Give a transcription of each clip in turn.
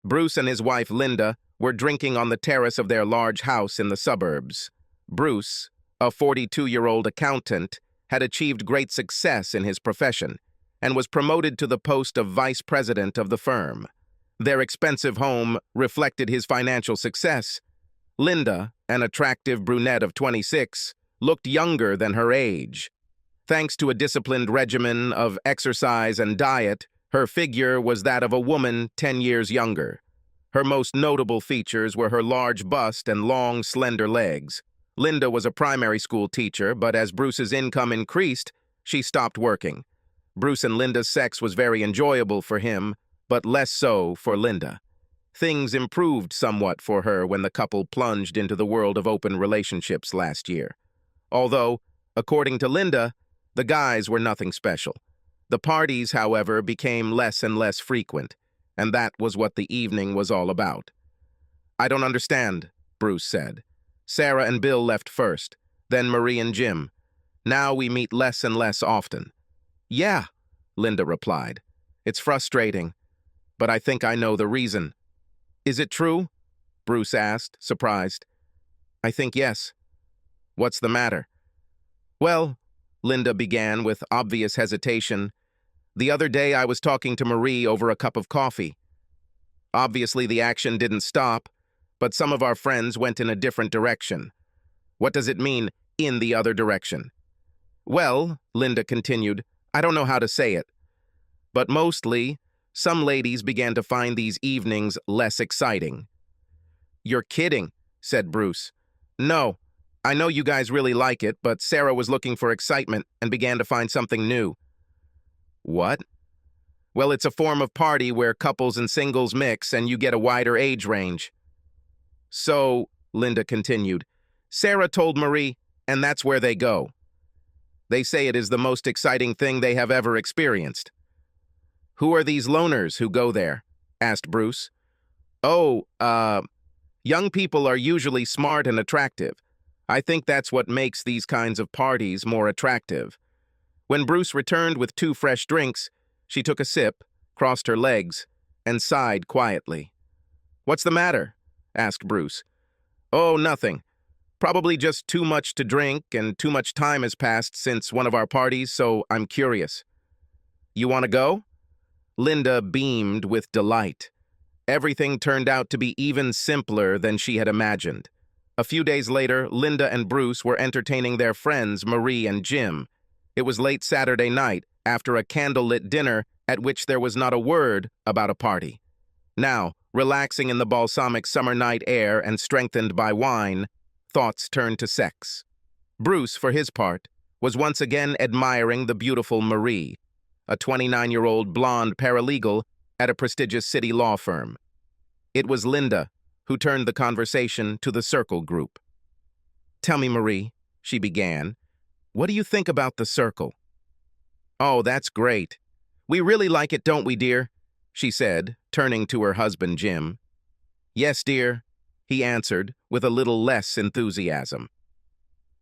Bruce and his wife, Linda, were drinking on the terrace of their large house in the suburbs. Bruce, a 42-year-old accountant, had achieved great success in his profession and was promoted to the post of vice president of the firm. Their expensive home reflected his financial success. Linda, an attractive brunette of 26, looked younger than her age. Thanks to a disciplined regimen of exercise and diet, her figure was that of a woman 10 years younger. Her most notable features were her large bust and long, slender legs. Linda was a primary school teacher, but as Bruce's income increased, she stopped working. Bruce and Linda's sex was very enjoyable for him, but less so for Linda. Things improved somewhat for her when the couple plunged into the world of open relationships last year. Although, according to Linda, the guys were nothing special. The parties, however, became less and less frequent, and that was what the evening was all about. "I don't understand," Bruce said. "Sarah and Bill left first, then Marie and Jim. Now we meet less and less often." "Yeah," Linda replied. "It's frustrating, but I think I know the reason." "Is it true?" Bruce asked, surprised. "I think yes." "What's the matter?" "Well," Linda began with obvious hesitation, "the other day I was talking to Marie over a cup of coffee. Obviously the action didn't stop, but some of our friends went in a different direction." "What does it mean, in the other direction?" "Well," Linda continued, "I don't know how to say it. But mostly, some ladies began to find these evenings less exciting." "You're kidding," said Bruce. "No, I know you guys really like it, but Sarah was looking for excitement and began to find something new." "What?" "Well, it's a form of party where couples and singles mix and you get a wider age range." "So," Linda continued, "Sarah told Marie, and that's where they go. They say it is the most exciting thing they have ever experienced." "Who are these loners who go there?" asked Bruce. "Oh, young people are usually smart and attractive. I think that's what makes these kinds of parties more attractive." When Bruce returned with 2 fresh drinks, she took a sip, crossed her legs, and sighed quietly. "What's the matter?" asked Bruce. "Oh, nothing. Probably just too much to drink, and too much time has passed since one of our parties, so I'm curious." "You want to go?" Linda beamed with delight. Everything turned out to be even simpler than she had imagined. A few days later, Linda and Bruce were entertaining their friends Marie and Jim. It was late Saturday night, after a candlelit dinner at which there was not a word about a party. Now, relaxing in the balsamic summer night air and strengthened by wine, thoughts turned to sex. Bruce, for his part, was once again admiring the beautiful Marie, a 29-year-old blonde paralegal at a prestigious city law firm. It was Linda who turned the conversation to the Circle group. "Tell me, Marie," she began, "what do you think about the Circle?" "Oh, that's great. We really like it, don't we, dear?" she said, turning to her husband, Jim. "Yes, dear," he answered, with a little less enthusiasm.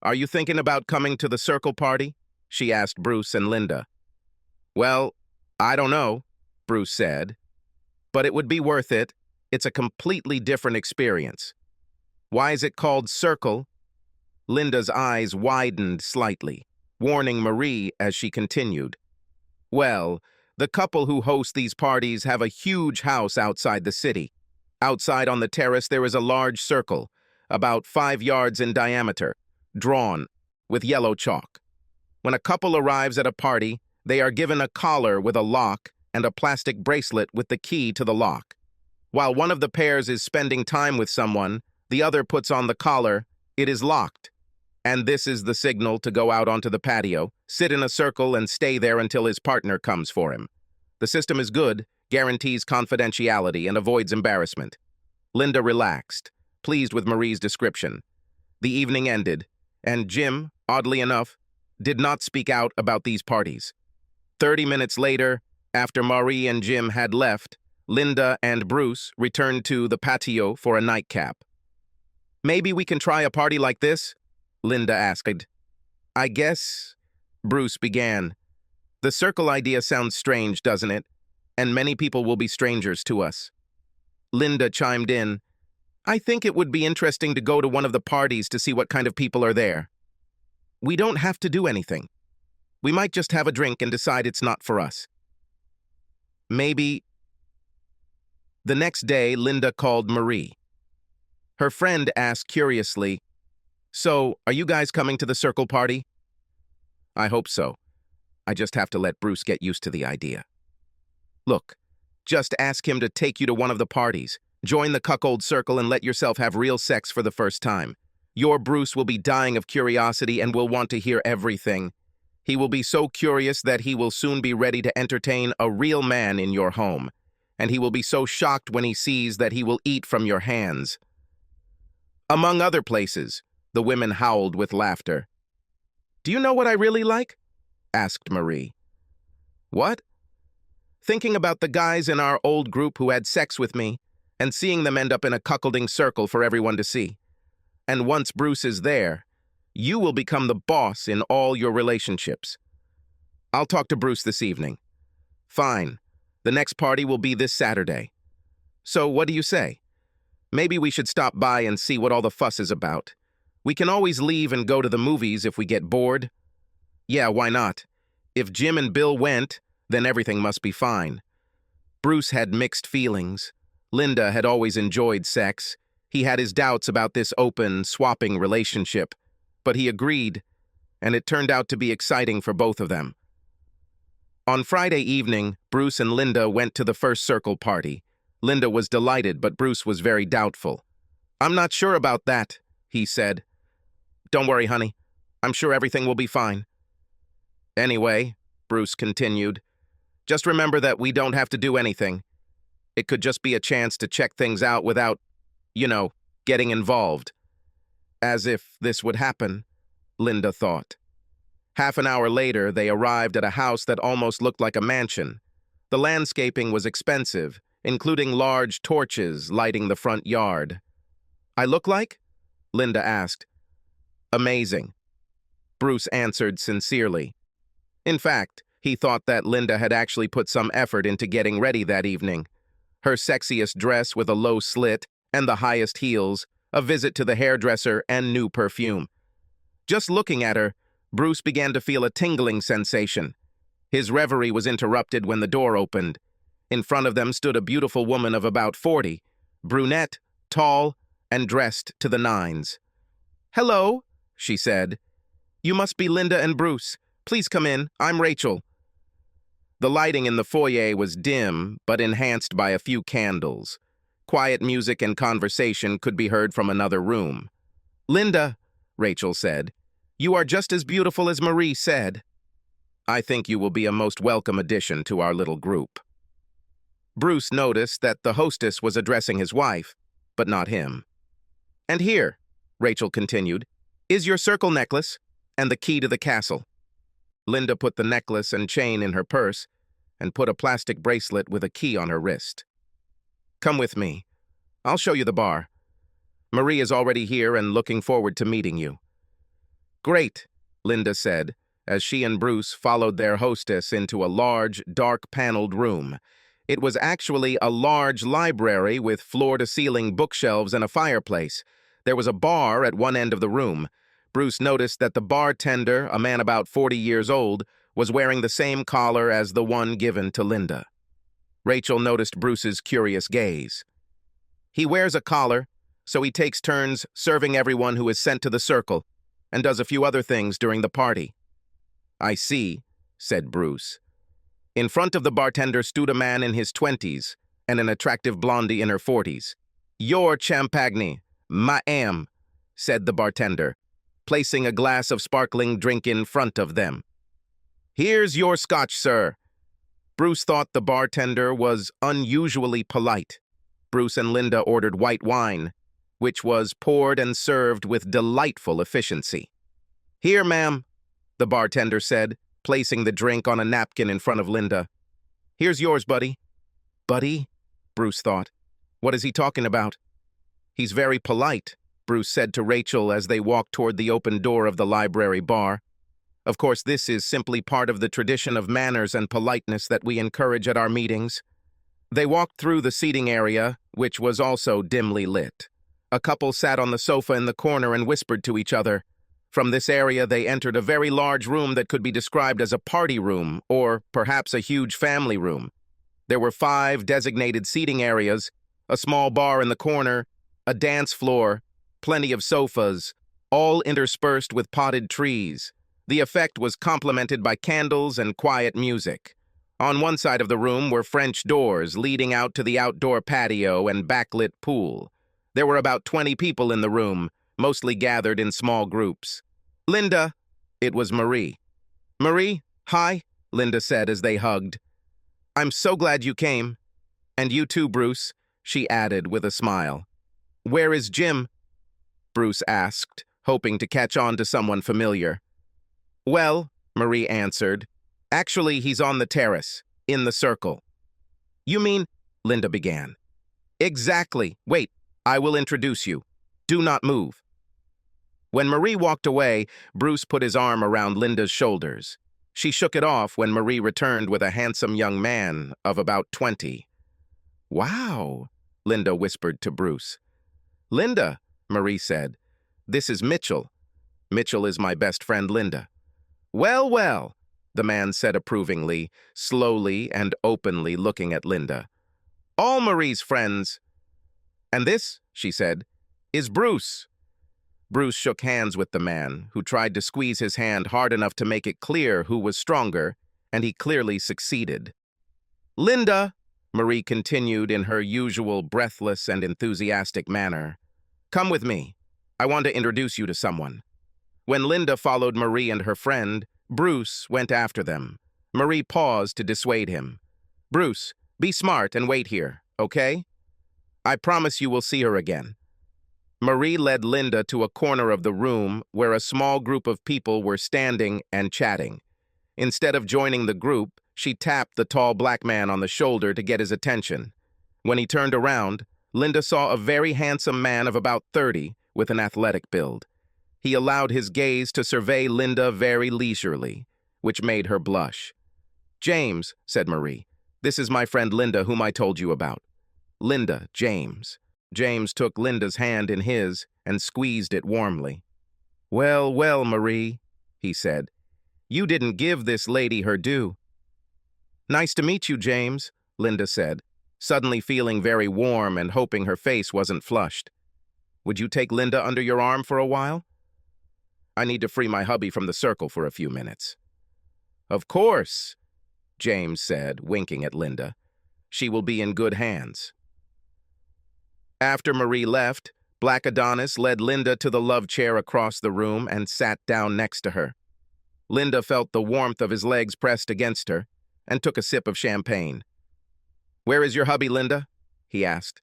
"Are you thinking about coming to the Circle party?" she asked Bruce and Linda. "Well, I don't know," Bruce said, "but it would be worth it. It's a completely different experience." "Why is it called Circle?" Linda's eyes widened slightly, warning Marie as she continued. "Well, the couple who host these parties have a huge house outside the city. Outside on the terrace there is a large circle, about 5 yards in diameter, drawn with yellow chalk. When a couple arrives at a party, they are given a collar with a lock and a plastic bracelet with the key to the lock. While one of the pairs is spending time with someone, the other puts on the collar. It is locked. And this is the signal to go out onto the patio, sit in a circle, and stay there until his partner comes for him. The system is good, guarantees confidentiality, and avoids embarrassment." Linda relaxed, pleased with Marie's description. The evening ended, and Jim, oddly enough, did not speak out about these parties. 30 minutes later, after Marie and Jim had left, Linda and Bruce returned to the patio for a nightcap. "Maybe we can try a party like this?" Linda asked. "I guess," Bruce began. "The circle idea sounds strange, doesn't it? And many people will be strangers to us." Linda chimed in, I think it would be interesting to go to one of the parties to see what kind of people are there. We don't have to do anything. We might just have a drink and decide it's not for us. Maybe. The next day, Linda called Marie. Her friend asked curiously, So, are you guys coming to the circle party? I hope so. I just have to let Bruce get used to the idea. Look, just ask him to take you to one of the parties. Join the cuckold circle and let yourself have real sex for the first time. Your Bruce will be dying of curiosity and will want to hear everything. He will be so curious that he will soon be ready to entertain a real man in your home. And he will be so shocked when he sees that he will eat from your hands. Among other places, the women howled with laughter. Do you know what I really like? Asked Marie. What? Thinking about the guys in our old group who had sex with me, and seeing them end up in a cuckolding circle for everyone to see. And once Bruce is there, you will become the boss in all your relationships. I'll talk to Bruce this evening. Fine. The next party will be this Saturday. So what do you say? Maybe we should stop by and see what all the fuss is about. We can always leave and go to the movies if we get bored. Yeah, why not? If Jim and Bill went, then everything must be fine. Bruce had mixed feelings. Linda had always enjoyed sex. He had his doubts about this open, swapping relationship, but he agreed, and it turned out to be exciting for both of them. On Friday evening, Bruce and Linda went to the first circle party. Linda was delighted, but Bruce was very doubtful. I'm not sure about that, he said. Don't worry, honey. I'm sure everything will be fine. Anyway, Bruce continued, just remember that we don't have to do anything. It could just be a chance to check things out without, getting involved. As if this would happen, Linda thought. Half an hour later, they arrived at a house that almost looked like a mansion. The landscaping was expensive, including large torches lighting the front yard. I look like? Linda asked. Amazing. Bruce answered sincerely. In fact, he thought that Linda had actually put some effort into getting ready that evening. Her sexiest dress with a low slit and the highest heels, a visit to the hairdresser, and new perfume. Just looking at her, Bruce began to feel a tingling sensation. His reverie was interrupted when the door opened. In front of them stood a beautiful woman of about 40, brunette, tall, and dressed to the nines. Hello, she said. You must be Linda and Bruce. Please come in. I'm Rachel. The lighting in the foyer was dim, but enhanced by a few candles. Quiet music and conversation could be heard from another room. Linda, Rachel said, you are just as beautiful as Marie said. I think you will be a most welcome addition to our little group. Bruce noticed that the hostess was addressing his wife, but not him. And here, Rachel continued, is your circle necklace and the key to the castle. Linda put the necklace and chain in her purse and put a plastic bracelet with a key on her wrist. Come with me. I'll show you the bar. Marie is already here and looking forward to meeting you. Great, Linda said, as she and Bruce followed their hostess into a large, dark-paneled room. It was actually a large library with floor-to-ceiling bookshelves and a fireplace. There was a bar at one end of the room. Bruce noticed that the bartender, a man about 40 years old, was wearing the same collar as the one given to Linda. Rachel noticed Bruce's curious gaze. He wears a collar, so he takes turns serving everyone who is sent to the circle, and does a few other things during the party. I see, said Bruce. In front of the bartender stood a man in his 20s and an attractive blondie in her 40s. Your champagne, ma'am, said the bartender, placing a glass of sparkling drink in front of them. Here's your scotch, sir. Bruce thought the bartender was unusually polite. Bruce and Linda ordered white wine, which was poured and served with delightful efficiency. Here, ma'am, the bartender said, placing the drink on a napkin in front of Linda. Here's yours, buddy. Buddy? Bruce thought. What is he talking about? He's very polite, Bruce said to Rachel as they walked toward the open door of the library bar. Of course, this is simply part of the tradition of manners and politeness that we encourage at our meetings. They walked through the seating area, which was also dimly lit. A couple sat on the sofa in the corner and whispered to each other. From this area, they entered a very large room that could be described as a party room, or perhaps a huge family room. There were 5 designated seating areas, a small bar in the corner, a dance floor, plenty of sofas, all interspersed with potted trees. The effect was complemented by candles and quiet music. On one side of the room were French doors leading out to the outdoor patio and backlit pool. There were about 20 people in the room, mostly gathered in small groups. "Linda," it was Marie. "Marie, hi," Linda said as they hugged. "I'm so glad you came. And you too, Bruce," she added with a smile. "Where is Jim?" Bruce asked, hoping to catch on to someone familiar. "Well," Marie answered, "actually he's on the terrace, in the circle." "You mean—" Linda began. "Exactly. Wait, I will introduce you. Do not move." When Marie walked away, Bruce put his arm around Linda's shoulders. She shook it off when Marie returned with a handsome young man of about 20. "Wow," Linda whispered to Bruce. "Linda," Marie said, "this is Mitchell. Mitchell is my best friend, Linda." "Well, well," the man said approvingly, slowly and openly looking at Linda. "All Marie's friends." "And this," she said, "is Bruce." Bruce shook hands with the man, who tried to squeeze his hand hard enough to make it clear who was stronger, and he clearly succeeded. "Linda," Marie continued in her usual breathless and enthusiastic manner, "come with me. I want to introduce you to someone." When Linda followed Marie and her friend, Bruce went after them. Marie paused to dissuade him. "Bruce, be smart and wait here, okay? I promise you will see her again." Marie led Linda to a corner of the room where a small group of people were standing and chatting. Instead of joining the group, she tapped the tall black man on the shoulder to get his attention. When he turned around, Linda saw a very handsome man of about 30 with an athletic build. He allowed his gaze to survey Linda very leisurely, which made her blush. "James," said Marie, "this is my friend Linda whom I told you about." "Linda, James." James took Linda's hand in his and squeezed it warmly. "Well, well, Marie," he said, "you didn't give this lady her due." "Nice to meet you, James," Linda said, suddenly feeling very warm and hoping her face wasn't flushed. "Would you take Linda under your arm for a while? I need to free my hubby from the circle for a few minutes." "Of course," James said, winking at Linda. "She will be in good hands." After Marie left, Black Adonis led Linda to the love chair across the room and sat down next to her. Linda felt the warmth of his legs pressed against her and took a sip of champagne. "Where is your hubby, Linda?" he asked.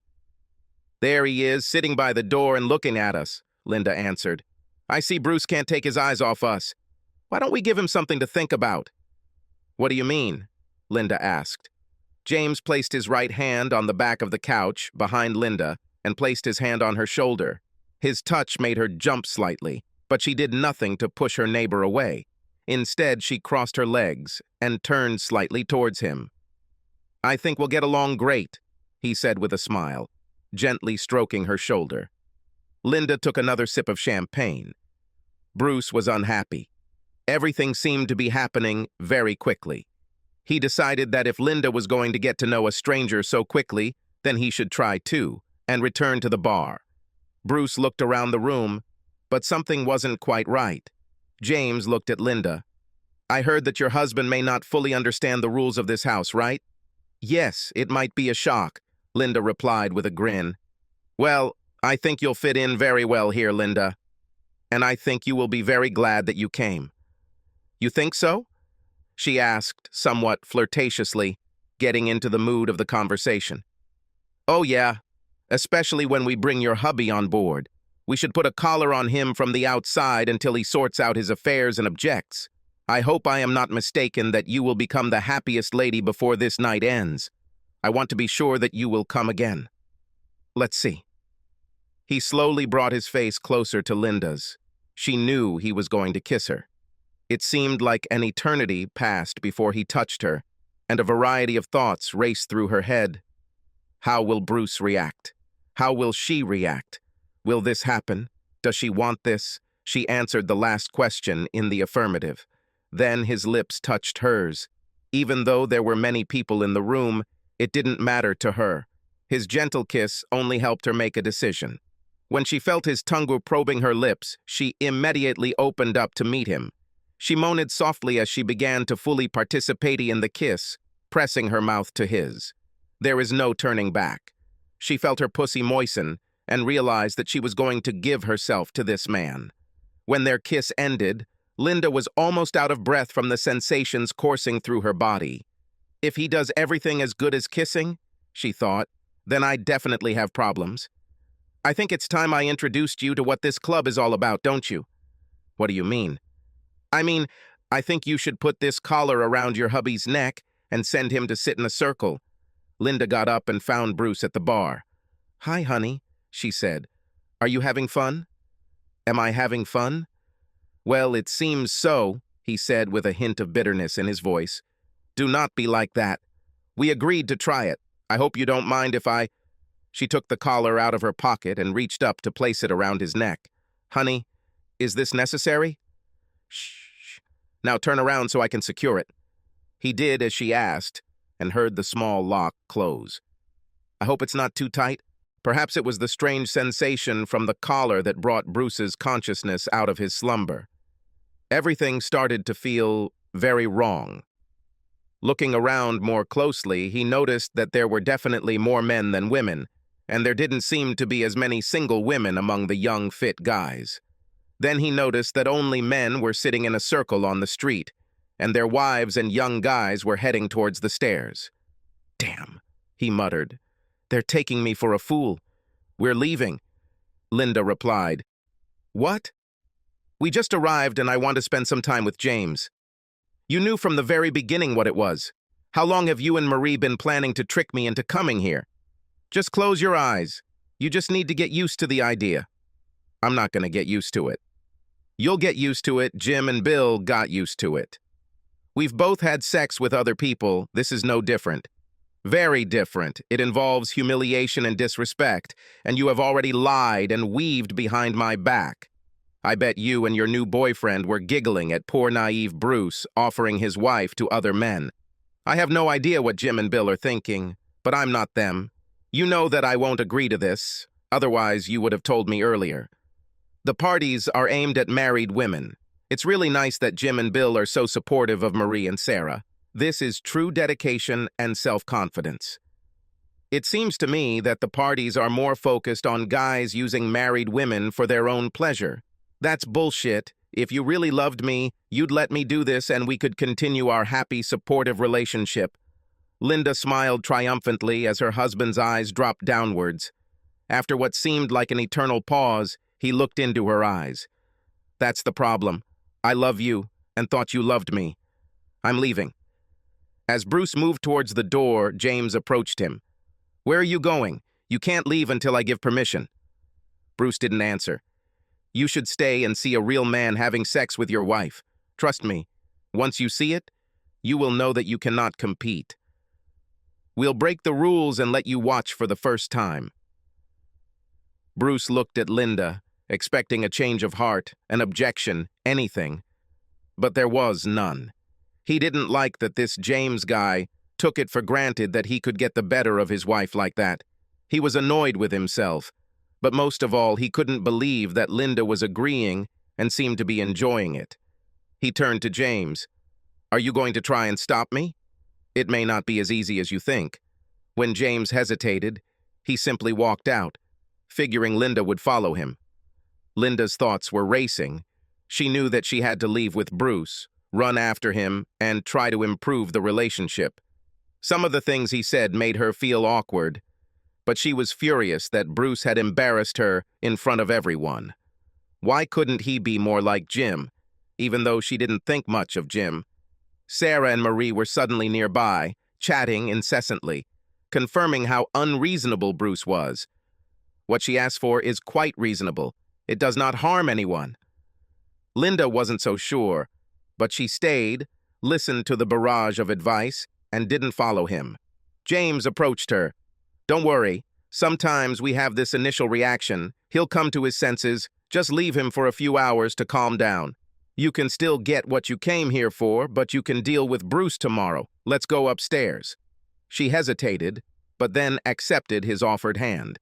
"There he is, sitting by the door and looking at us," Linda answered. "I see Bruce can't take his eyes off us. Why don't we give him something to think about?" "What do you mean?" Linda asked. James placed his right hand on the back of the couch behind Linda and placed his hand on her shoulder. His touch made her jump slightly, but she did nothing to push her neighbor away. Instead, she crossed her legs and turned slightly towards him. "I think we'll get along great," he said with a smile, gently stroking her shoulder. Linda took another sip of champagne. Bruce was unhappy. Everything seemed to be happening very quickly. He decided that if Linda was going to get to know a stranger so quickly, then he should try too, and return to the bar. Bruce looked around the room, but something wasn't quite right. James looked at Linda. "I heard that your husband may not fully understand the rules of this house, right?" "Yes, it might be a shock," Linda replied with a grin. "Well, I think you'll fit in very well here, Linda. And I think you will be very glad that you came." "You think so?" she asked, somewhat flirtatiously, getting into the mood of the conversation. "Oh yeah, especially when we bring your hubby on board. We should put a collar on him from the outside until he sorts out his affairs and objects. I hope I am not mistaken that you will become the happiest lady before this night ends. I want to be sure that you will come again. Let's see." He slowly brought his face closer to Linda's. She knew he was going to kiss her. It seemed like an eternity passed before he touched her, and a variety of thoughts raced through her head. How will Bruce react? How will she react? Will this happen? Does she want this? She answered the last question in the affirmative. Then his lips touched hers. Even though there were many people in the room, it didn't matter to her. His gentle kiss only helped her make a decision. When she felt his tongue probing her lips, she immediately opened up to meet him. She moaned softly as she began to fully participate in the kiss, pressing her mouth to his. There is no turning back. She felt her pussy moisten and realized that she was going to give herself to this man. When their kiss ended, Linda was almost out of breath from the sensations coursing through her body. If he does everything as good as kissing, she thought, then I definitely have problems. I think it's time I introduced you to what this club is all about, don't you? What do you mean? I mean, I think you should put this collar around your hubby's neck and send him to sit in a circle. Linda got up and found Bruce at the bar. Hi, honey, she said. Are you having fun? Am I having fun? Well, it seems so, he said with a hint of bitterness in his voice. Do not be like that. We agreed to try it. I hope you don't mind if I... She took the collar out of her pocket and reached up to place it around his neck. Honey, is this necessary? Shh. Now turn around so I can secure it. He did as she asked and heard the small lock close. I hope it's not too tight. Perhaps it was the strange sensation from the collar that brought Bruce's consciousness out of his slumber. Everything started to feel very wrong. Looking around more closely, he noticed that there were definitely more men than women, and there didn't seem to be as many single women among the young, fit guys. Then he noticed that only men were sitting in a circle on the street, and their wives and young guys were heading towards the stairs. Damn, he muttered. They're taking me for a fool. We're leaving. Linda replied. What? We just arrived and I want to spend some time with James. You knew from the very beginning what it was. How long have you and Marie been planning to trick me into coming here? Just close your eyes. You just need to get used to the idea. I'm not going to get used to it. You'll get used to it. Jim and Bill got used to it. We've both had sex with other people. This is no different. Very different. It involves humiliation and disrespect, and you have already lied and weaved behind my back. I bet you and your new boyfriend were giggling at poor naive Bruce offering his wife to other men. I have no idea what Jim and Bill are thinking, but I'm not them. You know that I won't agree to this, otherwise you would have told me earlier. The parties are aimed at married women. It's really nice that Jim and Bill are so supportive of Marie and Sarah. This is true dedication and self-confidence. It seems to me that the parties are more focused on guys using married women for their own pleasure. That's bullshit. If you really loved me, you'd let me do this and we could continue our happy, supportive relationship. Linda smiled triumphantly as her husband's eyes dropped downwards. After what seemed like an eternal pause, he looked into her eyes. That's the problem. I love you and thought you loved me. I'm leaving. As Bruce moved towards the door, James approached him. Where are you going? You can't leave until I give permission. Bruce didn't answer. You should stay and see a real man having sex with your wife. Trust me, once you see it, you will know that you cannot compete. We'll break the rules and let you watch for the first time. Bruce looked at Linda, expecting a change of heart, an objection, anything. But there was none. He didn't like that this James guy took it for granted that he could get the better of his wife like that. He was annoyed with himself. But most of all, he couldn't believe that Linda was agreeing and seemed to be enjoying it. He turned to James. Are you going to try and stop me? It may not be as easy as you think. When James hesitated, he simply walked out, figuring Linda would follow him. Linda's thoughts were racing. She knew that she had to leave with Bruce, run after him, and try to improve the relationship. Some of the things he said made her feel awkward, but she was furious that Bruce had embarrassed her in front of everyone. Why couldn't he be more like Jim, even though she didn't think much of Jim? Sarah and Marie were suddenly nearby, chatting incessantly, confirming how unreasonable Bruce was. What she asked for is quite reasonable. It does not harm anyone. Linda wasn't so sure, but she stayed, listened to the barrage of advice, and didn't follow him. James approached her. Don't worry. Sometimes we have this initial reaction. He'll come to his senses. Just leave him for a few hours to calm down. You can still get what you came here for, but you can deal with Bruce tomorrow. Let's go upstairs." She hesitated, but then accepted his offered hand.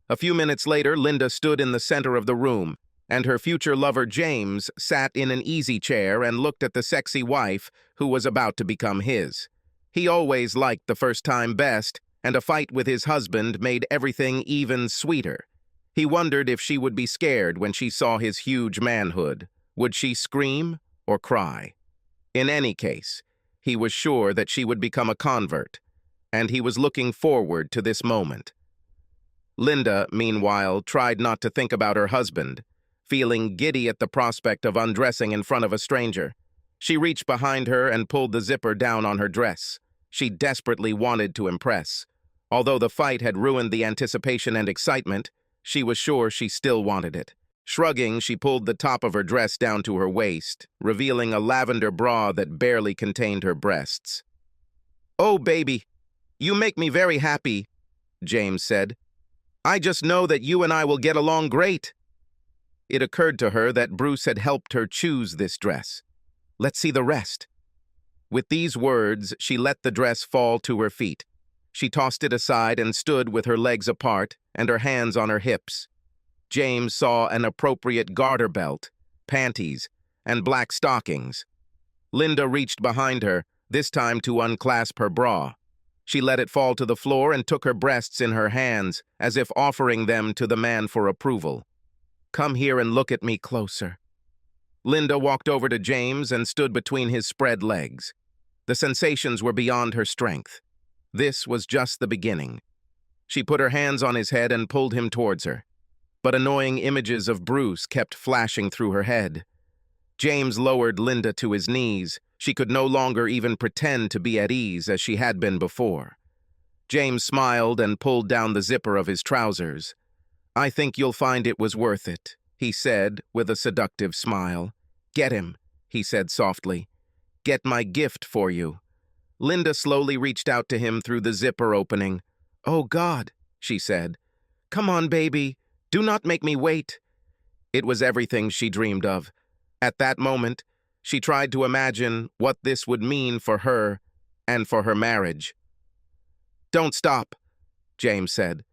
A few minutes later, Linda stood in the center of the room, and her future lover James sat in an easy chair and looked at the sexy wife who was about to become his. He always liked the first time best, and a fight with his husband made everything even sweeter. He wondered if she would be scared when she saw his huge manhood. Would she scream or cry? In any case, he was sure that she would become a convert, and he was looking forward to this moment. Linda, meanwhile, tried not to think about her husband, feeling giddy at the prospect of undressing in front of a stranger. She reached behind her and pulled the zipper down on her dress. She desperately wanted to impress. Although the fight had ruined the anticipation and excitement, she was sure she still wanted it. Shrugging, she pulled the top of her dress down to her waist, revealing a lavender bra that barely contained her breasts. "Oh, baby, you make me very happy," James said. "I just know that you and I will get along great." It occurred to her that Bruce had helped her choose this dress. "Let's see the rest." With these words, she let the dress fall to her feet. She tossed it aside and stood with her legs apart and her hands on her hips. James saw an appropriate garter belt, panties, and black stockings. Linda reached behind her, this time to unclasp her bra. She let it fall to the floor and took her breasts in her hands, as if offering them to the man for approval. "Come here and look at me closer." Linda walked over to James and stood between his spread legs. The sensations were beyond her strength. This was just the beginning. She put her hands on his head and pulled him towards her. But annoying images of Bruce kept flashing through her head. James lowered Linda to his knees. She could no longer even pretend to be at ease as she had been before. James smiled and pulled down the zipper of his trousers. "I think you'll find it was worth it," he said with a seductive smile. "Get him," he said softly. "Get my gift for you." Linda slowly reached out to him through the zipper opening. "Oh, God," she said. "Come on, baby. Do not make me wait." It was everything she dreamed of. At that moment, she tried to imagine what this would mean for her and for her marriage. "Don't stop," James said.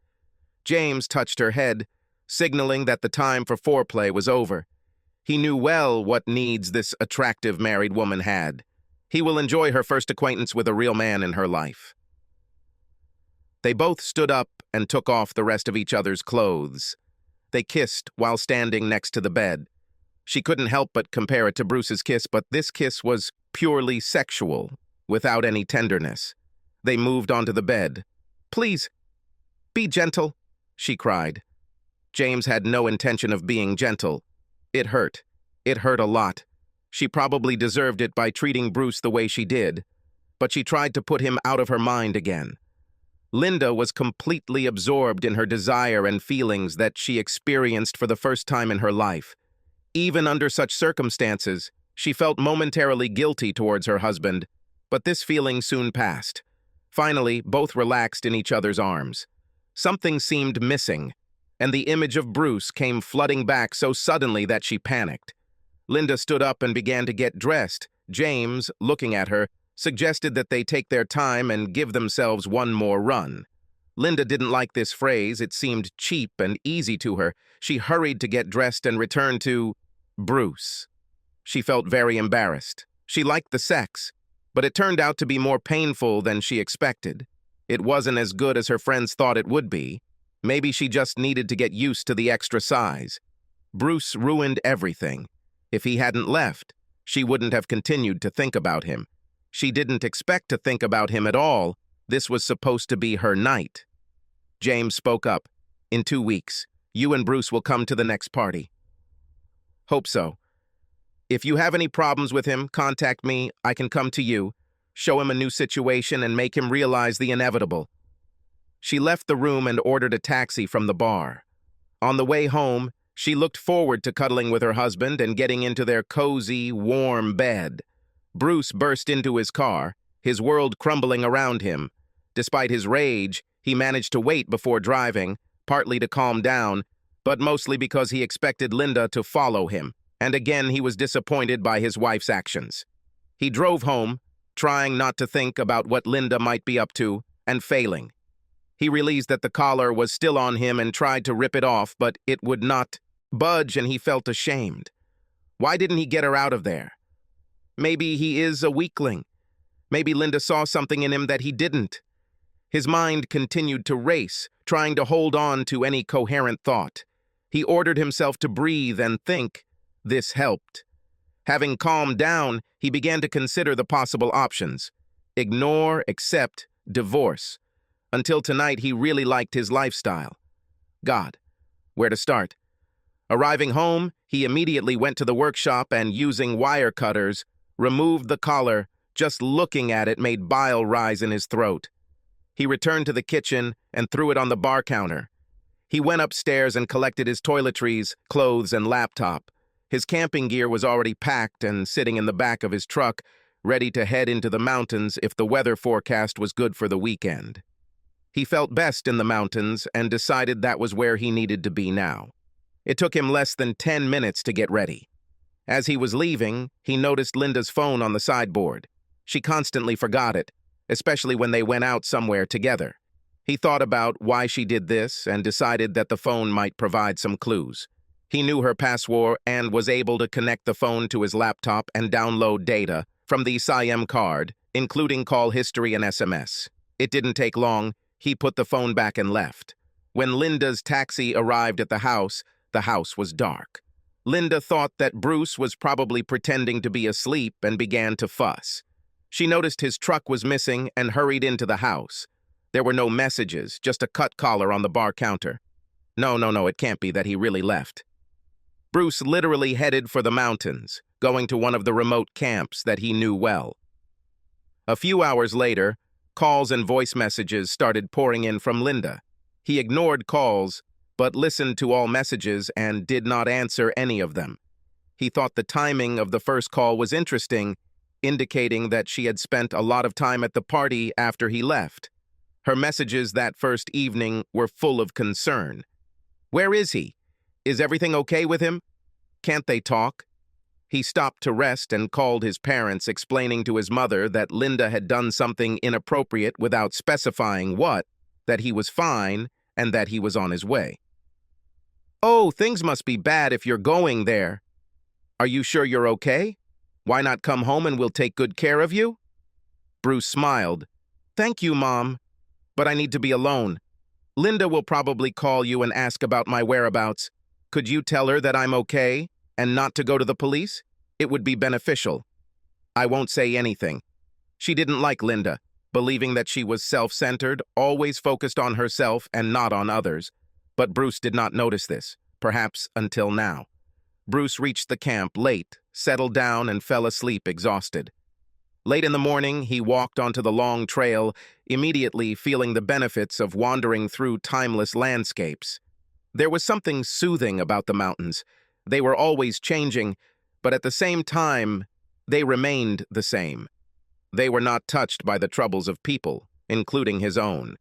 James touched her head, signaling that the time for foreplay was over. He knew well what needs this attractive married woman had. He will enjoy her first acquaintance with a real man in her life. They both stood up and took off the rest of each other's clothes. They kissed while standing next to the bed. She couldn't help but compare it to Bruce's kiss, but this kiss was purely sexual, without any tenderness. They moved onto the bed. "Please, be gentle," she cried. James had no intention of being gentle. It hurt. It hurt a lot. She probably deserved it by treating Bruce the way she did, but she tried to put him out of her mind again. Linda was completely absorbed in her desire and feelings that she experienced for the first time in her life. Even under such circumstances, she felt momentarily guilty towards her husband, but this feeling soon passed. Finally, both relaxed in each other's arms. Something seemed missing, and the image of Bruce came flooding back so suddenly that she panicked. Linda stood up and began to get dressed. James, looking at her, suggested that they take their time and give themselves one more run. Linda didn't like this phrase. It seemed cheap and easy to her. She hurried to get dressed and return to Bruce. She felt very embarrassed. She liked the sex, but it turned out to be more painful than she expected. It wasn't as good as her friends thought it would be. Maybe she just needed to get used to the extra size. Bruce ruined everything. If he hadn't left, she wouldn't have continued to think about him. She didn't expect to think about him at all. This was supposed to be her night. James spoke up. "In 2 weeks, you and Bruce will come to the next party." "Hope so. If you have any problems with him, contact me. I can come to you, show him a new situation, and make him realize the inevitable." She left the room and ordered a taxi from the bar. On the way home, she looked forward to cuddling with her husband and getting into their cozy, warm bed. Bruce burst into his car, his world crumbling around him. Despite his rage, He managed to wait before driving, partly to calm down, but mostly because he expected Linda to follow him, and again he was disappointed by his wife's actions. He drove home, trying not to think about what Linda might be up to, and failing. He realized that the collar was still on him and tried to rip it off, but it would not budge, and he felt ashamed. Why didn't he get her out of there? Maybe he is a weakling. Maybe Linda saw something in him that he didn't. His mind continued to race, trying to hold on to any coherent thought. He ordered himself to breathe and think. This helped. Having calmed down, he began to consider the possible options. Ignore, accept, divorce. Until tonight, he really liked his lifestyle. God, where to start? Arriving home, he immediately went to the workshop and, using wire cutters, removed the collar. Just looking at it made bile rise in his throat. He returned to the kitchen and threw it on the bar counter. He went upstairs and collected his toiletries, clothes, and laptop. His camping gear was already packed and sitting in the back of his truck, ready to head into the mountains if the weather forecast was good for the weekend. He felt best in the mountains and decided that was where he needed to be now. It took him less than 10 minutes to get ready. As he was leaving, he noticed Linda's phone on the sideboard. She constantly forgot it, especially when they went out somewhere together. He thought about why she did this and decided that the phone might provide some clues. He knew her password and was able to connect the phone to his laptop and download data from the SIM card, including call history and SMS. It didn't take long. He put the phone back and left. When Linda's taxi arrived at the house was dark. Linda thought that Bruce was probably pretending to be asleep and began to fuss. She noticed his truck was missing and hurried into the house. There were no messages, just a cut collar on the bar counter. No, it can't be that he really left. Bruce literally headed for the mountains, going to one of the remote camps that he knew well. A few hours later, calls and voice messages started pouring in from Linda. He ignored calls, but listened to all messages and did not answer any of them. He thought the timing of the first call was interesting, indicating that she had spent a lot of time at the party after he left. Her messages that first evening were full of concern. Where is he? Is everything okay with him? Can't they talk? He stopped to rest and called his parents, explaining to his mother that Linda had done something inappropriate without specifying what, that he was fine, and that he was on his way. Oh, things must be bad if you're going there. Are you sure you're okay? Why not come home and we'll take good care of you? Bruce smiled. Thank you, Mom, but I need to be alone. Linda will probably call you and ask about my whereabouts. Could you tell her that I'm okay and not to go to the police? It would be beneficial. I won't say anything. She didn't like Linda, believing that she was self-centered, always focused on herself and not on others. But Bruce did not notice this, perhaps until now. Bruce reached the camp late, settled down, and fell asleep exhausted. Late in the morning, he walked onto the long trail, immediately feeling the benefits of wandering through timeless landscapes. There was something soothing about the mountains. They were always changing, but at the same time, they remained the same. They were not touched by the troubles of people, including his own.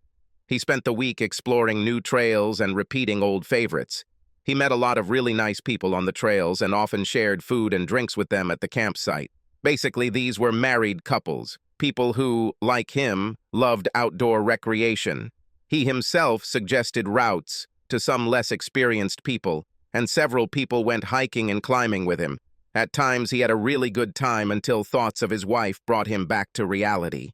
He spent the week exploring new trails and repeating old favorites. He met a lot of really nice people on the trails and often shared food and drinks with them at the campsite. Basically, these were married couples, people who, like him, loved outdoor recreation. He himself suggested routes to some less experienced people, and several people went hiking and climbing with him. At times, he had a really good time until thoughts of his wife brought him back to reality.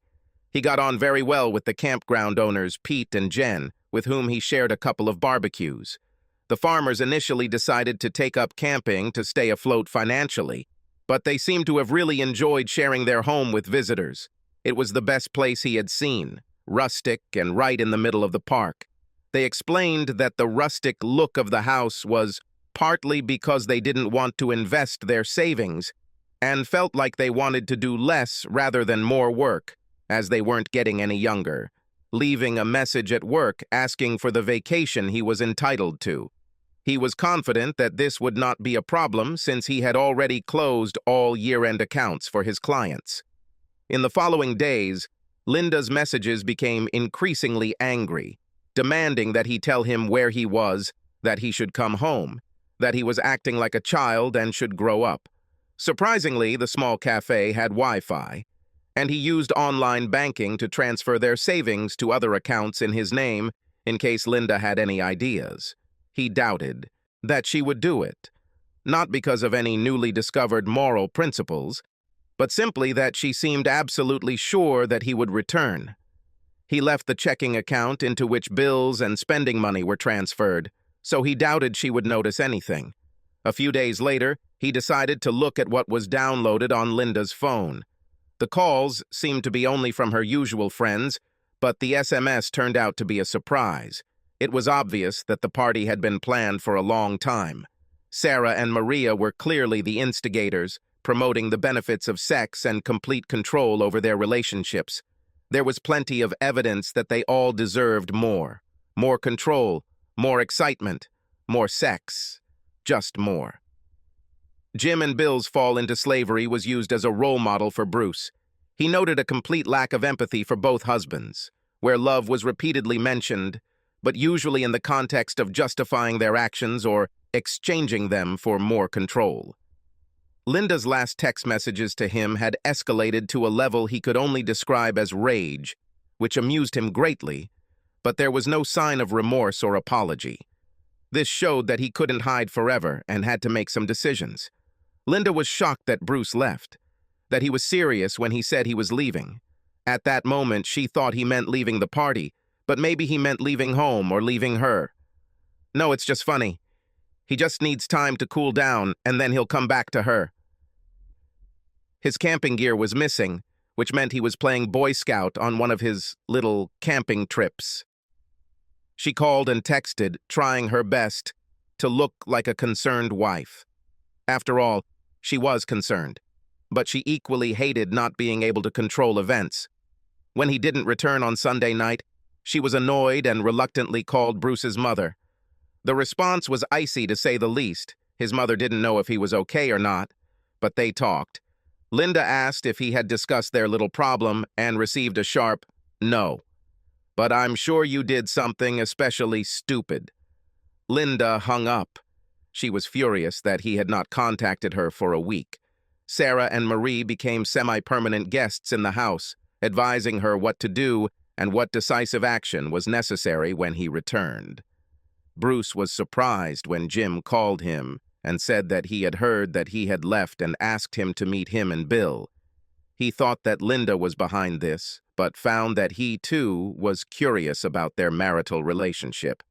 He got on very well with the campground owners, Pete and Jen, with whom he shared a couple of barbecues. The farmers initially decided to take up camping to stay afloat financially, but they seemed to have really enjoyed sharing their home with visitors. It was the best place he had seen, rustic and right in the middle of the park. They explained that the rustic look of the house was partly because they didn't want to invest their savings and felt like they wanted to do less rather than more work, as they weren't getting any younger, leaving a message at work asking for the vacation he was entitled to. He was confident that this would not be a problem since he had already closed all year-end accounts for his clients. In the following days, Linda's messages became increasingly angry, demanding that he tell him where he was, that he should come home, that he was acting like a child and should grow up. Surprisingly, the small cafe had Wi-Fi, and he used online banking to transfer their savings to other accounts in his name in case Linda had any ideas. He doubted that she would do it, not because of any newly discovered moral principles, but simply that she seemed absolutely sure that he would return. He left the checking account into which bills and spending money were transferred, so he doubted she would notice anything. A few days later, he decided to look at what was downloaded on Linda's phone. The calls seemed to be only from her usual friends, but the SMS turned out to be a surprise. It was obvious that the party had been planned for a long time. Sarah and Maria were clearly the instigators, promoting the benefits of sex and complete control over their relationships. There was plenty of evidence that they all deserved more. More control, more excitement, more sex. Just more. Jim and Bill's fall into slavery was used as a role model for Bruce. He noted a complete lack of empathy for both husbands, where love was repeatedly mentioned, but usually in the context of justifying their actions or exchanging them for more control. Linda's last text messages to him had escalated to a level he could only describe as rage, which amused him greatly, but there was no sign of remorse or apology. This showed that he couldn't hide forever and had to make some decisions. Linda was shocked that Bruce left, that he was serious when he said he was leaving. At that moment, she thought he meant leaving the party, but maybe he meant leaving home or leaving her. No, it's just funny. He just needs time to cool down, and then he'll come back to her. His camping gear was missing, which meant he was playing Boy Scout on one of his little camping trips. She called and texted, trying her best to look like a concerned wife. After all, she was concerned, but she equally hated not being able to control events. When he didn't return on Sunday night, she was annoyed and reluctantly called Bruce's mother. The response was icy to say the least. His mother didn't know if he was okay or not, but they talked. Linda asked if he had discussed their little problem and received a sharp no. But I'm sure you did something especially stupid. Linda hung up. She was furious that he had not contacted her for a week. Sarah and Marie became semi-permanent guests in the house, advising her what to do and what decisive action was necessary when he returned. Bruce was surprised when Jim called him and said that he had heard that he had left and asked him to meet him and Bill. He thought that Linda was behind this, but found that he, too, was curious about their marital relationship.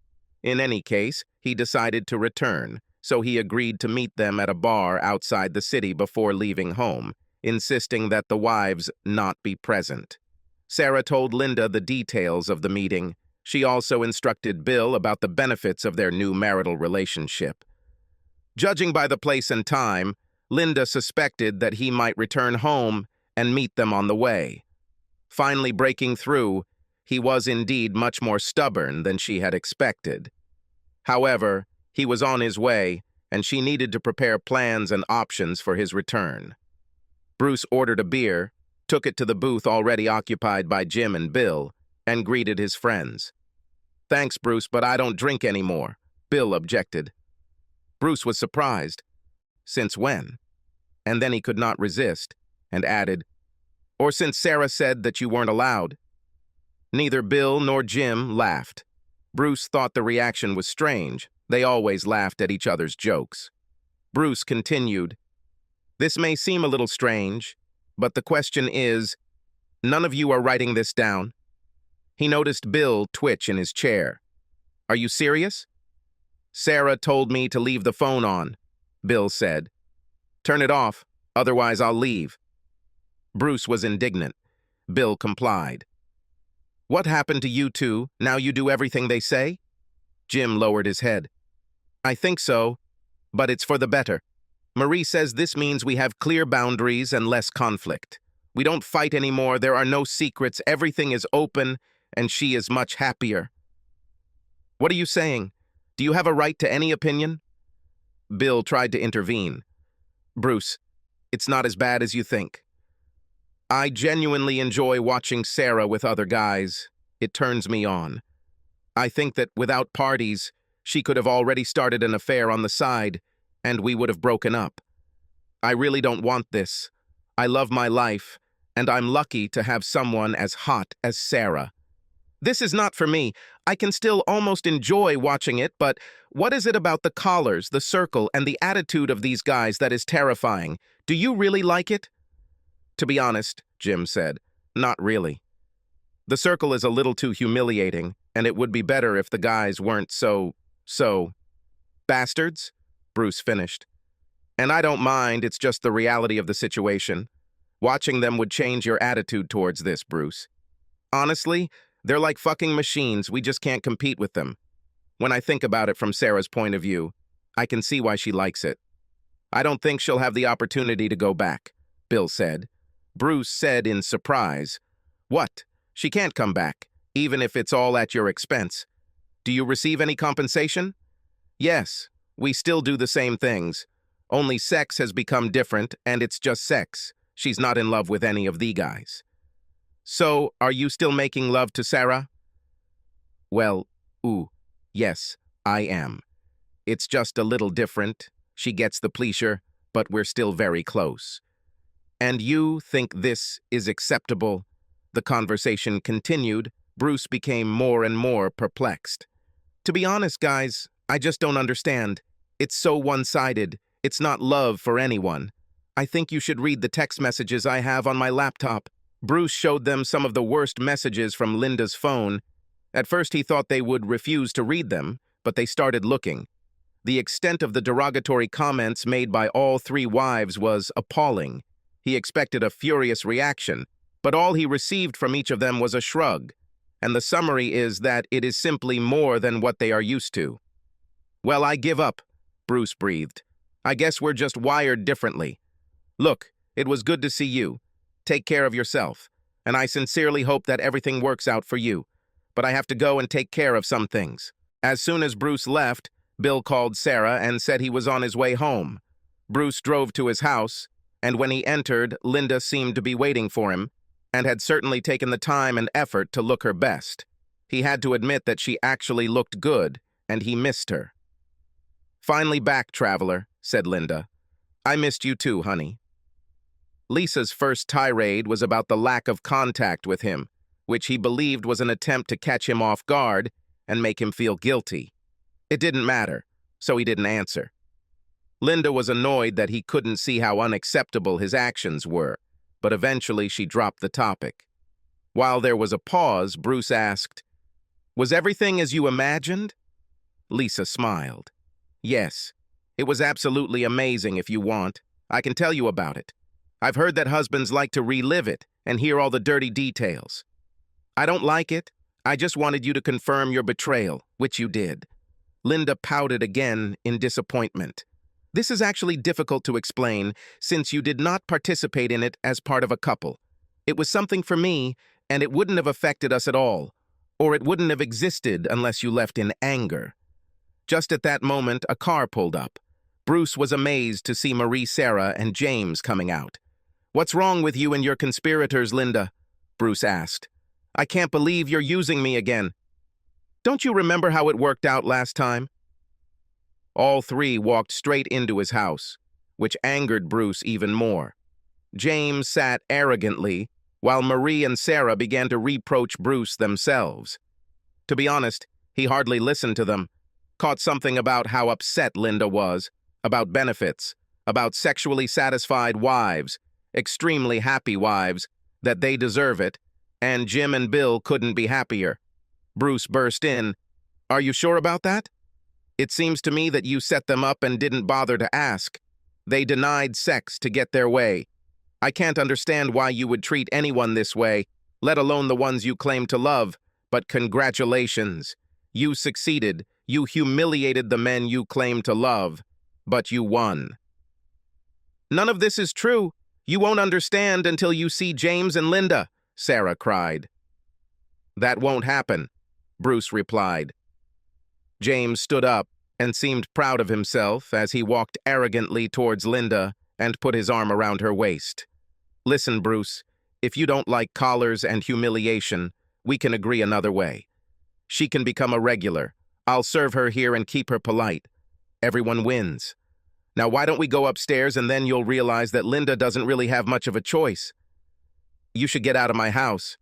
In any case, he decided to return, so he agreed to meet them at a bar outside the city before leaving home, insisting that the wives not be present. Sarah told Linda the details of the meeting. She also instructed Bill about the benefits of their new marital relationship. Judging by the place and time, Linda suspected that he might return home and meet them on the way. Finally breaking through, he was indeed much more stubborn than she had expected. However, he was on his way, and she needed to prepare plans and options for his return. Bruce ordered a beer, took it to the booth already occupied by Jim and Bill, and greeted his friends. "Thanks, Bruce, but I don't drink anymore," Bill objected. Bruce was surprised. Since when? And then he could not resist, and added, "Or since Sarah said that you weren't allowed." Neither Bill nor Jim laughed. Bruce thought the reaction was strange. They always laughed at each other's jokes. Bruce continued, "This may seem a little strange, but the question is, none of you are writing this down." He noticed Bill twitch in his chair. "Are you serious?" "Sarah told me to leave the phone on," Bill said. "Turn it off, otherwise I'll leave." Bruce was indignant. Bill complied. "What happened to you two? Now you do everything they say?" Jim lowered his head. "I think so, but it's for the better. Marie says this means we have clear boundaries and less conflict. We don't fight anymore, there are no secrets, everything is open, and she is much happier." "What are you saying? Do you have a right to any opinion?" Bill tried to intervene. "Bruce, it's not as bad as you think." I genuinely enjoy watching Sarah with other guys. It turns me on. I think that without parties, she could have already started an affair on the side, and we would have broken up. I really don't want this. I love my life, and I'm lucky to have someone as hot as Sarah. This is not for me. I can still almost enjoy watching it, but what is it about the collars, the circle, and the attitude of these guys that is terrifying? Do you really like it? To be honest, Jim said, not really. The circle is a little too humiliating, and it would be better if the guys weren't so... Bastards? Bruce finished. And I don't mind, it's just the reality of the situation. Watching them would change your attitude towards this, Bruce. Honestly, they're like fucking machines, we just can't compete with them. When I think about it from Sarah's point of view, I can see why she likes it. I don't think she'll have the opportunity to go back, Bill said. Bruce said in surprise, What? She can't come back, even if it's all at your expense. Do you receive any compensation? Yes, we still do the same things. Only sex has become different, and it's just sex. She's not in love with any of the guys. So, are you still making love to Sarah? Well, yes, I am. It's just a little different. She gets the pleasure, but we're still very close. And you think this is acceptable? The conversation continued. Bruce became more and more perplexed. To be honest, guys, I just don't understand. It's so one-sided. It's not love for anyone. I think you should read the text messages I have on my laptop. Bruce showed them some of the worst messages from Linda's phone. At first he thought they would refuse to read them, but they started looking. The extent of the derogatory comments made by all three wives was appalling. He expected a furious reaction, but all he received from each of them was a shrug, and the summary is that it is simply more than what they are used to. Well, I give up, Bruce breathed. I guess we're just wired differently. Look, it was good to see you. Take care of yourself, and I sincerely hope that everything works out for you. But I have to go and take care of some things. As soon as Bruce left, Bill called Sarah and said he was on his way home. Bruce drove to his house, and when he entered, Linda seemed to be waiting for him, and had certainly taken the time and effort to look her best. He had to admit that she actually looked good, and he missed her. Finally back, traveler, said Linda. I missed you too, honey. Lisa's first tirade was about the lack of contact with him, which he believed was an attempt to catch him off guard and make him feel guilty. It didn't matter, so he didn't answer. Linda was annoyed that he couldn't see how unacceptable his actions were, but eventually she dropped the topic. While there was a pause, Bruce asked, Was everything as you imagined? Lisa smiled. Yes, it was absolutely amazing if you want. I can tell you about it. I've heard that husbands like to relive it and hear all the dirty details. I don't like it. I just wanted you to confirm your betrayal, which you did. Linda pouted again in disappointment. This is actually difficult to explain since you did not participate in it as part of a couple. It was something for me, and it wouldn't have affected us at all, or it wouldn't have existed unless you left in anger. Just at that moment, a car pulled up. Bruce was amazed to see Marie, Sarah, and James coming out. What's wrong with you and your conspirators, Linda? Bruce asked. I can't believe you're using me again. Don't you remember how it worked out last time? All three walked straight into his house, which angered Bruce even more. James sat arrogantly, while Marie and Sarah began to reproach Bruce themselves. To be honest, he hardly listened to them, caught something about how upset Linda was, about benefits, about sexually satisfied wives, extremely happy wives, that they deserve it, and Jim and Bill couldn't be happier. Bruce burst in. Are you sure about that? It seems to me that you set them up and didn't bother to ask. They denied sex to get their way. I can't understand why you would treat anyone this way, let alone the ones you claim to love, but congratulations. You succeeded. You humiliated the men you claim to love, but you won. None of this is true. You won't understand until you see James and Linda, Sarah cried. That won't happen, Bruce replied. James stood up and seemed proud of himself as he walked arrogantly towards Linda and put his arm around her waist. Listen, Bruce, If you don't like collars and humiliation, we can agree another way. She can become a regular. I'll serve her here and keep her polite. Everyone wins. Now why don't we go upstairs and then you'll realize that Linda doesn't really have much of a choice. You should get out of my house.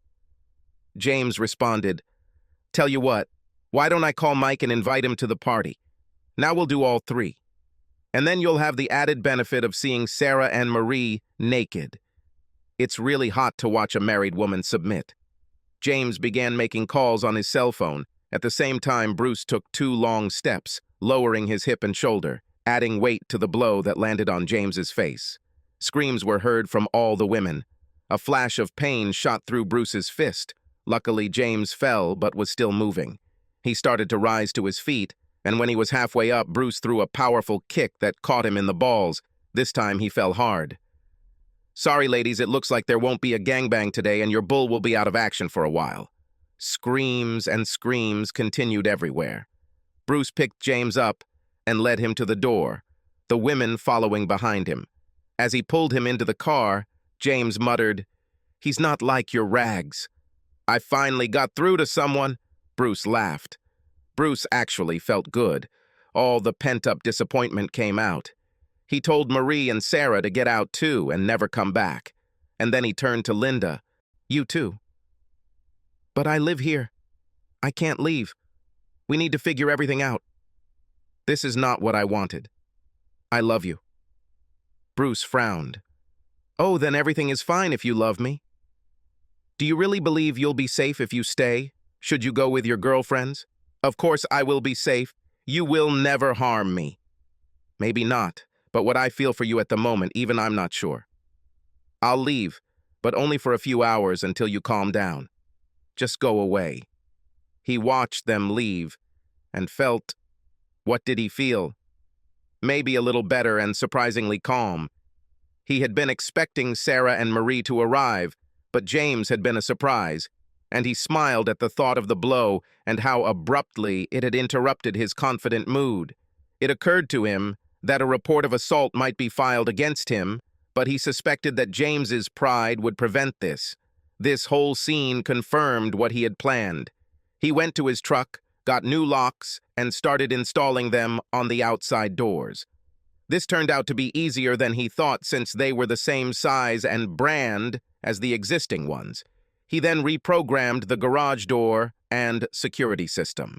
James responded, Tell you what, why don't I call Mike and invite him to the party? Now we'll do all three. And then you'll have the added benefit of seeing Sarah and Marie naked. It's really hot to watch a married woman submit. James began making calls on his cell phone. At the same time, Bruce took 2 long steps, lowering his hip and shoulder, adding weight to the blow that landed on James's face. Screams were heard from all the women. A flash of pain shot through Bruce's fist. Luckily, James fell but was still moving. He started to rise to his feet, and when he was halfway up, Bruce threw a powerful kick that caught him in the balls. This time, he fell hard. Sorry, ladies, it looks like there won't be a gangbang today and your bull will be out of action for a while. Screams and screams continued everywhere. Bruce picked James up and led him to the door, the women following behind him. As he pulled him into the car, James muttered, He's not like your rags. I finally got through to someone. Bruce laughed. Bruce actually felt good. All the pent-up disappointment came out. He told Marie and Sarah to get out too and never come back. And then he turned to Linda. You too. But I live here. I can't leave. We need to figure everything out. This is not what I wanted. I love you. Bruce frowned. Oh, then everything is fine if you love me. Do you really believe you'll be safe if you stay? Should you go with your girlfriends? Of course I will be safe. You will never harm me. Maybe not, but what I feel for you at the moment, even I'm not sure. I'll leave, but only for a few hours until you calm down. Just go away. He watched them leave and felt, what did he feel? Maybe a little better and surprisingly calm. He had been expecting Sarah and Marie to arrive, but James had been a surprise, and he smiled at the thought of the blow and how abruptly it had interrupted his confident mood. It occurred to him that a report of assault might be filed against him, but he suspected that James's pride would prevent this. This whole scene confirmed what he had planned. He went to his truck, got new locks, and started installing them on the outside doors. This turned out to be easier than he thought since they were the same size and brand as the existing ones. He then reprogrammed the garage door and security system,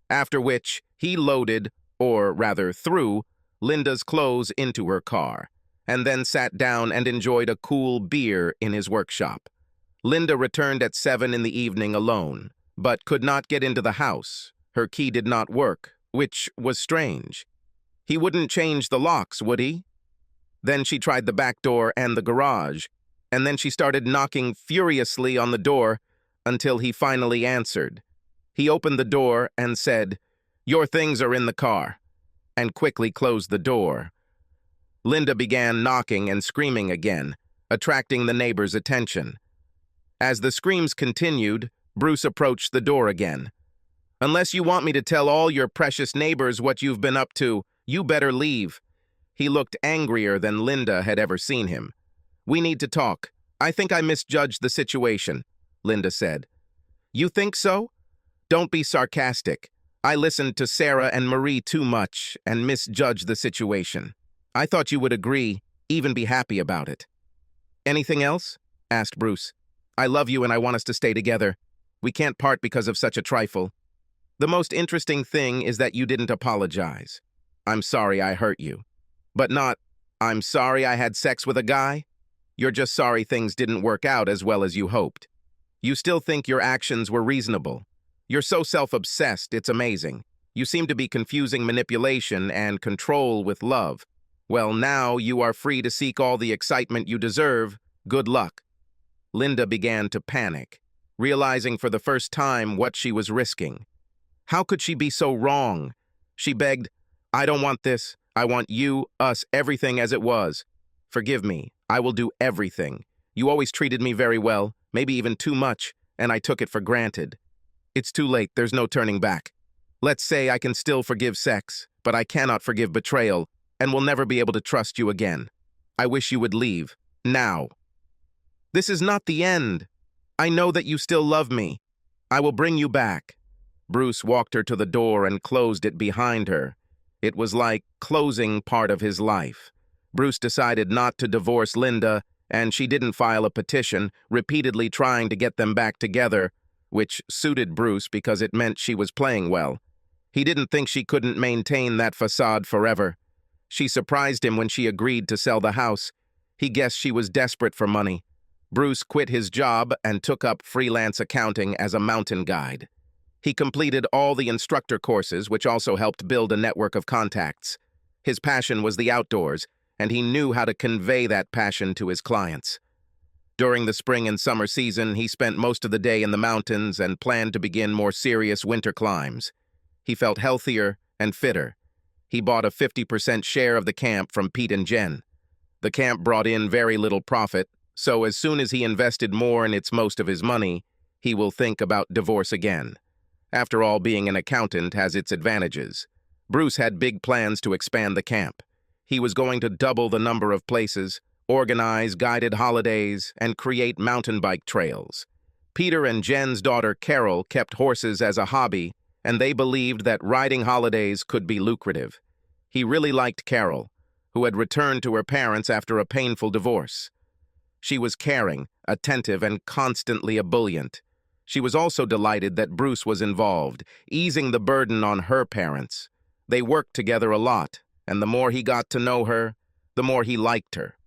after which he loaded, or rather threw, Linda's clothes into her car, and then sat down and enjoyed a cool beer in his workshop. Linda returned at 7 in the evening alone, but could not get into the house. Her key did not work, which was strange. He wouldn't change the locks, would he? Then she tried the back door and the garage, and then she started knocking furiously on the door until he finally answered. He opened the door and said, "Your things are in the car," and quickly closed the door. Linda began knocking and screaming again, attracting the neighbors' attention. As the screams continued, Bruce approached the door again. "Unless you want me to tell all your precious neighbors what you've been up to, you better leave." He looked angrier than Linda had ever seen him. "We need to talk. I think I misjudged the situation," Linda said. "You think so? Don't be sarcastic. I listened to Sarah and Marie too much and misjudged the situation. I thought you would agree, even be happy about it." "Anything else?" asked Bruce. "I love you and I want us to stay together. We can't part because of such a trifle. The most interesting thing is that you didn't apologize. I'm sorry I hurt you. But not, I'm sorry I had sex with a guy. You're just sorry things didn't work out as well as you hoped. You still think your actions were reasonable. You're so self-obsessed, it's amazing. You seem to be confusing manipulation and control with love. Well, now you are free to seek all the excitement you deserve. Good luck." Linda began to panic, realizing for the first time what she was risking. How could she be so wrong? She begged, "I don't want this. I want you, us, everything as it was. Forgive me. I will do everything. You always treated me very well, maybe even too much, and I took it for granted. It's too late. There's no turning back. Let's say I can still forgive sex, but I cannot forgive betrayal, and will never be able to trust you again. I wish you would leave. Now." This is not the end. I know that you still love me. I will bring you back." Bruce walked her to the door and closed it behind her. It was like closing part of his life. Bruce decided not to divorce Linda, and she didn't file a petition, repeatedly trying to get them back together, which suited Bruce because it meant she was playing well. He didn't think she couldn't maintain that facade forever. She surprised him when she agreed to sell the house. He guessed she was desperate for money. Bruce quit his job and took up freelance accounting as a mountain guide. He completed all the instructor courses, which also helped build a network of contacts. His passion was the outdoors, and he knew how to convey that passion to his clients. During the spring and summer season, he spent most of the day in the mountains and planned to begin more serious winter climbs. He felt healthier and fitter. He bought a 50% share of the camp from Pete and Jen. The camp brought in very little profit, so as soon as he invested more in its most of his money, he will think about divorce again. After all, being an accountant has its advantages. Bruce had big plans to expand the camp. He was going to double the number of places, organize guided holidays, and create mountain bike trails. Peter and Jen's daughter Carol kept horses as a hobby, and they believed that riding holidays could be lucrative. He really liked Carol, who had returned to her parents after a painful divorce. She was caring, attentive, and constantly ebullient. She was also delighted that Bruce was involved, easing the burden on her parents. They worked together a lot, and the more he got to know her, the more he liked her.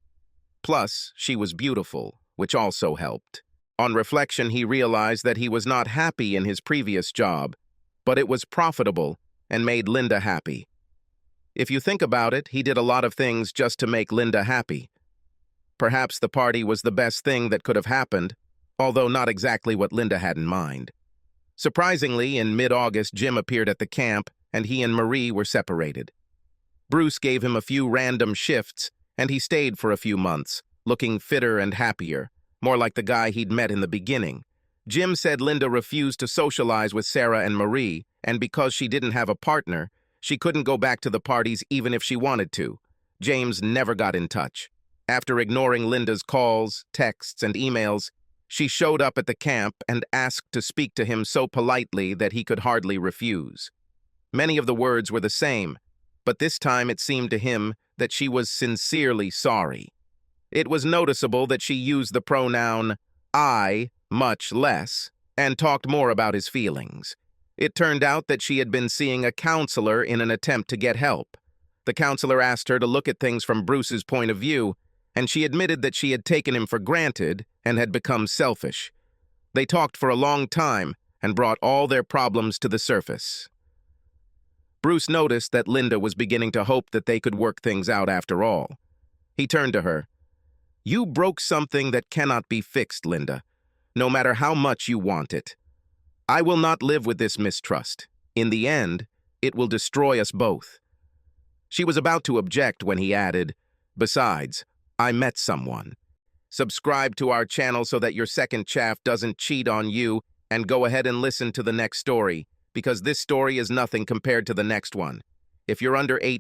Plus, she was beautiful, which also helped. On reflection, he realized that he was not happy in his previous job, but it was profitable and made Linda happy. If you think about it, he did a lot of things just to make Linda happy. Perhaps the party was the best thing that could have happened, although not exactly what Linda had in mind. Surprisingly, in mid-August, Jim appeared at the camp, and he and Marie were separated. Bruce gave him a few random shifts, and he stayed for a few months, looking fitter and happier, more like the guy he'd met in the beginning. Jim said Linda refused to socialize with Sarah and Marie, and because she didn't have a partner, she couldn't go back to the parties even if she wanted to. James never got in touch. After ignoring Linda's calls, texts, and emails, she showed up at the camp and asked to speak to him so politely that he could hardly refuse. Many of the words were the same, but this time it seemed to him that she was sincerely sorry. It was noticeable that she used the pronoun I much less and talked more about his feelings. It turned out that she had been seeing a counselor in an attempt to get help. The counselor asked her to look at things from Bruce's point of view, and she admitted that she had taken him for granted and had become selfish. They talked for a long time and brought all their problems to the surface. Bruce noticed that Linda was beginning to hope that they could work things out after all. He turned to her. "You broke something that cannot be fixed, Linda, no matter how much you want it. I will not live with this mistrust. In the end, it will destroy us both." She was about to object when he added, "Besides, I met someone." Subscribe to our channel so that your second chaff doesn't cheat on you, and go ahead and listen to the next story, because this story is nothing compared to the next one. If you're under 18,